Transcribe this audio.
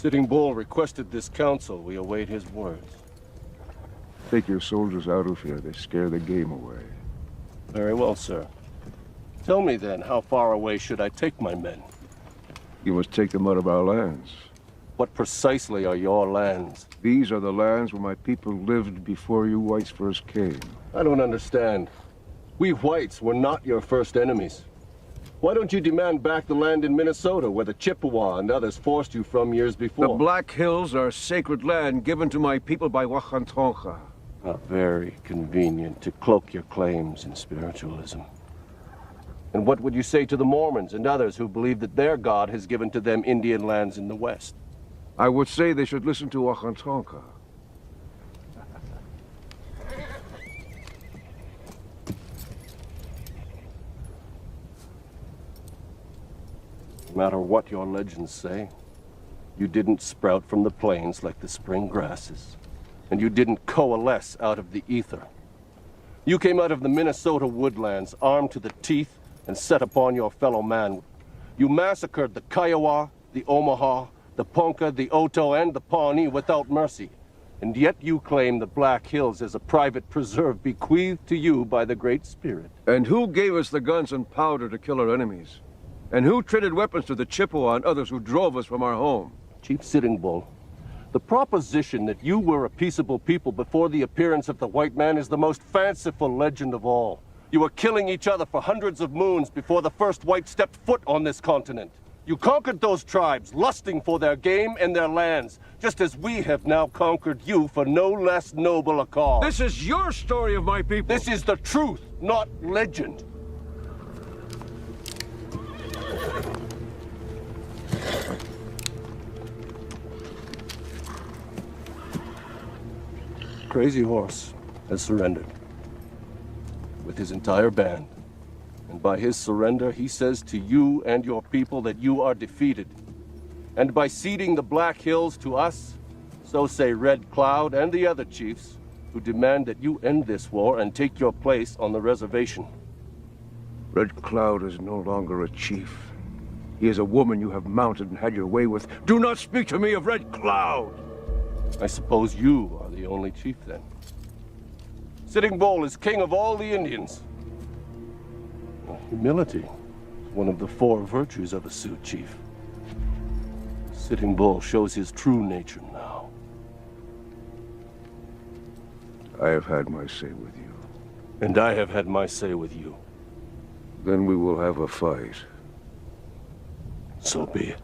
Sitting Bull requested this council. We await his words. Take your soldiers out of here. They scare the game away. Very well, sir. Tell me then, how far away should I take my men? You must take them out of our lands. What precisely are your lands? These are the lands where my people lived before you whites first came. I don't understand. We whites were not your first enemies. Why don't you demand back the land in Minnesota where the Chippewa and others forced you from years before? The Black Hills are sacred land given to my people by Wakantonka. Not very convenient to cloak your claims in spiritualism. And what would you say to the Mormons and others who believe that their God has given to them Indian lands in the West? I would say they should listen to Wakantonka. No matter what your legends say, you didn't sprout from the plains like the spring grasses, and you didn't coalesce out of the ether. You came out of the Minnesota woodlands, armed to the teeth, and set upon your fellow man. You massacred the Kiowa, the Omaha, the Ponca, the Oto, and the Pawnee without mercy. And yet you claim the Black Hills as a private preserve bequeathed to you by the Great Spirit. And who gave us the guns and powder to kill our enemies? And who traded weapons to the Chippewa and others who drove us from our home? Chief Sitting Bull, the proposition that you were a peaceable people before the appearance of the white man is the most fanciful legend of all. You were killing each other for hundreds of moons before the first white stepped foot on this continent. You conquered those tribes, lusting for their game and their lands, just as we have now conquered you for no less noble a cause. This is your story of my people. This is the truth, not legend. Crazy Horse has surrendered with his entire band. And by his surrender, he says to you and your people that you are defeated. And by ceding the Black Hills to us, so say Red Cloud and the other chiefs, who demand that you end this war and take your place on the reservation. Red Cloud is no longer a chief. He is a woman you have mounted and had your way with. Do not speak to me of Red Cloud! I suppose you are the only chief then. Sitting Bull is king of all the Indians. Well, humility is one of the 4 virtues of a Sioux chief. Sitting Bull shows his true nature now. I have had my say with you. And I have had my say with you. Then we will have a fight. So be it.